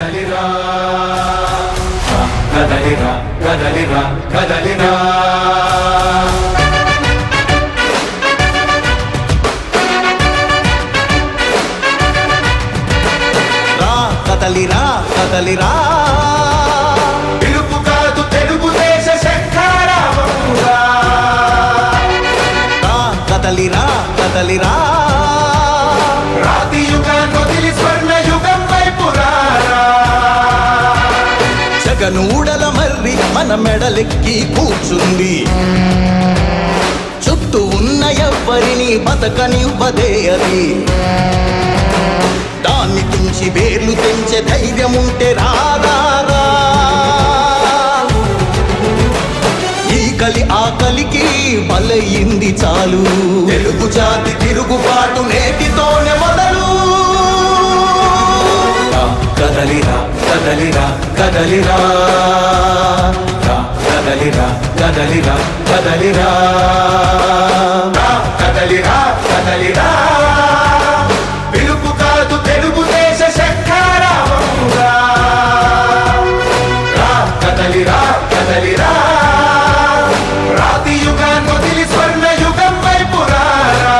కదలిరా కదలిరా కదలిరా కదలిరా కదలిరా కదలిరా పిలుపు కాదు తెలుగుదేశ శంఖారావమురా కదలిరా కదలిరా రాతి యుగాన్ని వదిలి స్వర్ణ యుగం వైపు రారా జగనూడల మర్రి మన మెడలెక్కి కూర్చుంది చుట్టూ ఉన్న ఎవ్వరిని బతకనివ్వదే అది దాన్ని తుంచి వేర్లు తెంచే ధైర్యం ఉంటే రాదారా ఈ కలి ఆకలికి బలయింది చాలు తెలుగు జాతి తిరుగుబాటు నేటితోనే మొదలు కదలిరా కదలిరా కదలిరా కదలిరా కదలిరా కదలిరా కదలిరా కదలిరా పిలుపు కాదు తెలుగుదేశ శంఖారావమురా కదలిరా కదలిరా రాతి యుగాన్ని వదిలి స్వర్ణ యుగం వైపు రారా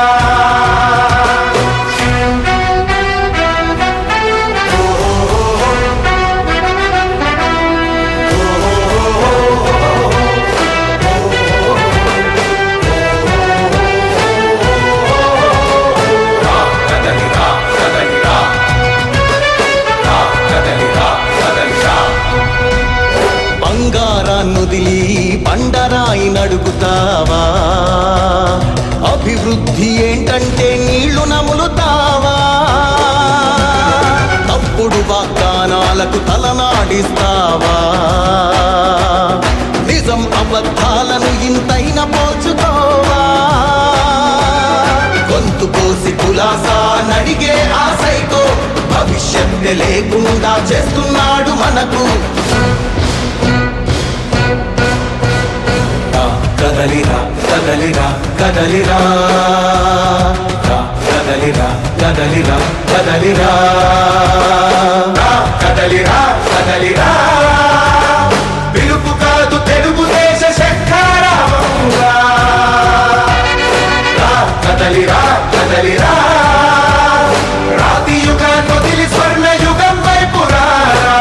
బంగారాన్నొదిలి బండరాయి నడుగుతావా అభివృద్ధి ఏంటంటే నీళ్లు నములుతావా తప్పుడు వాగ్దానాలకు తలనాడిస్తావా నిజం అబద్ధాలను ఇంతైన పోల్చుకోవా గొంతు కోసి కులాసా నడిగే ఆ సైకో భవిష్యత్తు లేకుండా చేస్తున్నాడు మనకు కదలిరా కదలిరా కదలిరా కదలిరా కదలిరా కదలిరా కదలిరా కదలిరా పిలుపు కాదు తెలుగుదేశ శంఖారావమురా కదలిరా కదలిరా రాతి యుగాన్ని వదిలి స్వర్ణ యుగం వైపు రారా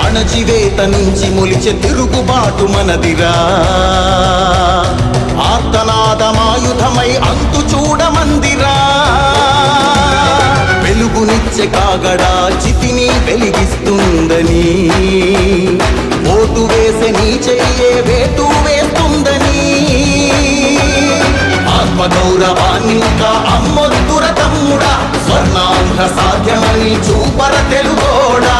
అణచివేత నుంచి మొలిచే తిరుగుబాటు మనదిరా ఆర్తనాదమాయుధమై అంతు చూడమందిరా వెలుగునిచ్చే కాగడా చితిని వెలిగిస్తుందని ఓటు వేసే నీ చెయ్యే వేటు వేస్తుందని ఆత్మగౌరవాన్ని ఇంకా అమ్మొద్దుర తమ్ముడా స్వర్ణాంధ్ర సాధ్యమని చూపర తెలుగోడా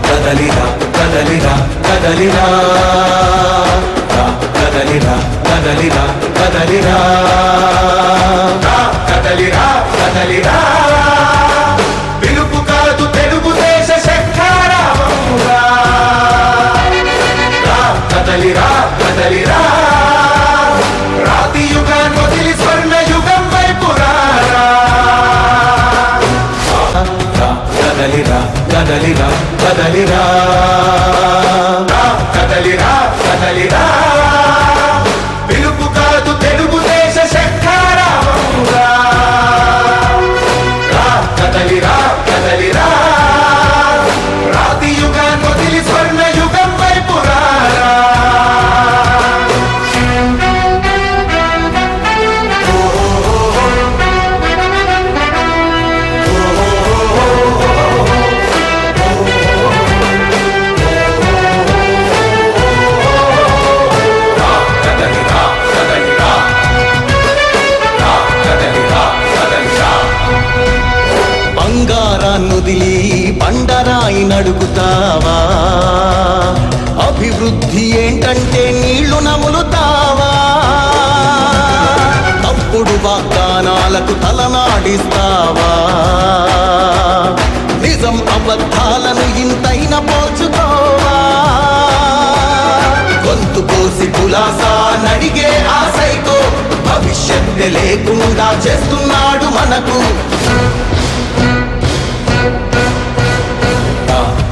కదలిరా కదలిరా కదలిరా కదలిరా కదలిరా కదలిరా కదలిరా కదలిరా పిలుపు కాదు తెలుగుదేశ శంఖారావమురా కదలిరా కదలిరా రాతి యుగాన్ని వదిలి స్వర్ణ యుగం వైపు రారా కదలిరా కదలిరా కదలిరా కదలిరా కదలిరా పిలుపు కాదు తెలుగుదేశ శంఖారావమురా కదలిరా కదలిరా రాతి యుగాన్ని వదిలి స్వర్ణ యుగం వైపు రారా ఏంటంటే నీళ్లు నములుతావా? తప్పుడు వాగ్దానాలకు తలనాడిస్తావా? నిజం అబద్ధాలను ఇంతైన పోల్చుకోవా? గొంతు కోసి కులాసా నడిగే ఆ సైకో భవిష్యత్తు లేకుండా చేస్తున్నాడు మనకు.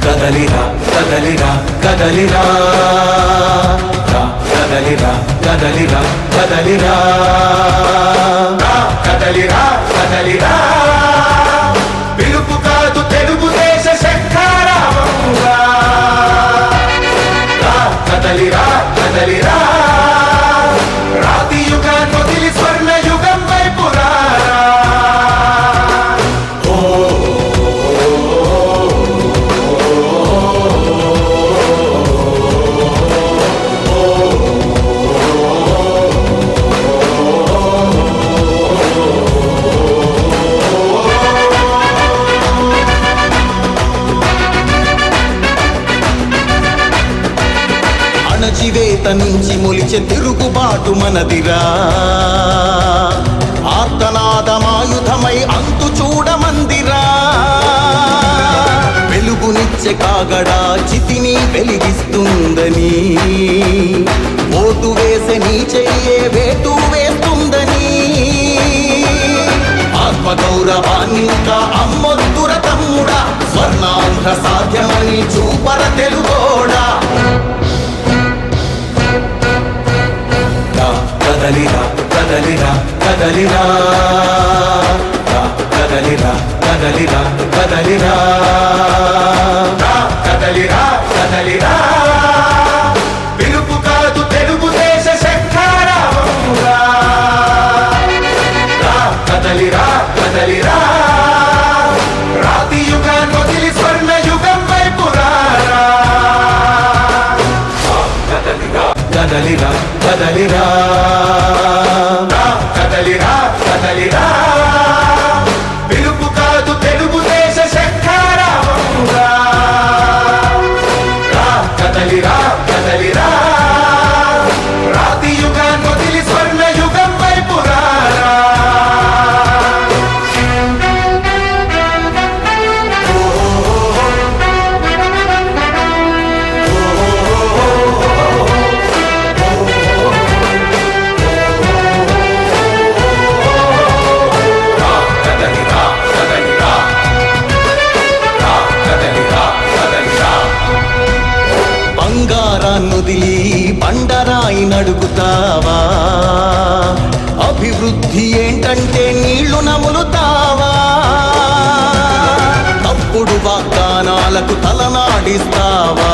కదలిరా కదలిరా కదలిరా కదలిరా కదలిరా కదలిరా కదలిరా కదలిరా పిలుపు కాదు తెలుగుదేశ శంఖారావంగా. కదలిరా కదలిరా రాతి యుగాన్ని వదిలి స్వర్ణ యుగం వైపు రారా. అణచివేత నుంచి మొలిచే తిరుగుబాటు మనదిరా. ఆర్తనాదమాయుధమై అంతు చూడమందిరా. వెలుగునిచ్చే కాగడా చితిని వెలిగిస్తుందని, ఓటు వేసే నీ చెయ్యే వేటు వేస్తుందని, ఆత్మగౌరవాన్నింకా అమ్మొద్దుర తమ్ముడా, స్వర్ణాంధ్ర సాధ్యమని చూపర తెలుగోడా. కదలిరా కదలిరా కదలిరా కదలిరా కదలిరా కదలిరా కదలిరా కదలిరా పిలుపు కాదు తెలుగుదేశ శంఖారావంగా. కదలిరా కదలిరా రాతి యుగాన్ని వదిలి స్వర్ణ యుగం వైపు రారా. కదలిరా కదలిరా కదలిరా కదలిరా కదలిరా పిలుపు కాదు తెలుగుదేశ శంఖారావంగా. కదలిరా కదలిరా రాతి యుగాన్ని వదిలి స్వర్ణ యుగం వైపు రారా. బంగారాన్నొదిలి బండరాయి నడుగుతావా? అభివృద్ధి ఏంటంటే నీళ్లు నములుతావా? తప్పుడు వాగ్దానాలకు తలనాడిస్తావా?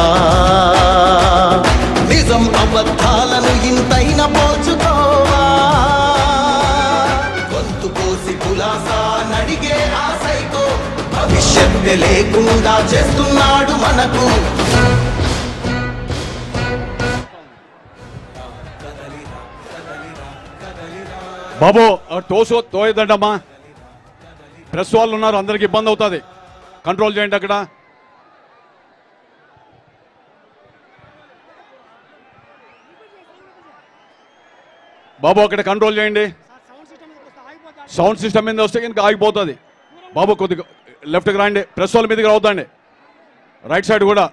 నిజం అబద్ధాలను ఇంతైన పోల్చుకోవా? గొంతు కోసి కులాసా నడిగే ఆ సైకో భవిష్యత్తు లేకుండా చేస్తున్నాడు మనకు. బాబు తోయదండమ్మా, ప్రెస్ వాళ్ళు ఉన్నారు, అందరికి ఇబ్బంది అవుతుంది. కంట్రోల్ చేయండి అక్కడ. బాబు అక్కడ కంట్రోల్ చేయండి. సౌండ్ సిస్టమ్ మీద వస్తే ఇంకా ఆగిపోతుంది. బాబు కొద్దిగా లెఫ్ట్కి రండి, ప్రెస్ వాళ్ళ మీదకి రావద్దండి. రైట్ సైడ్ కూడా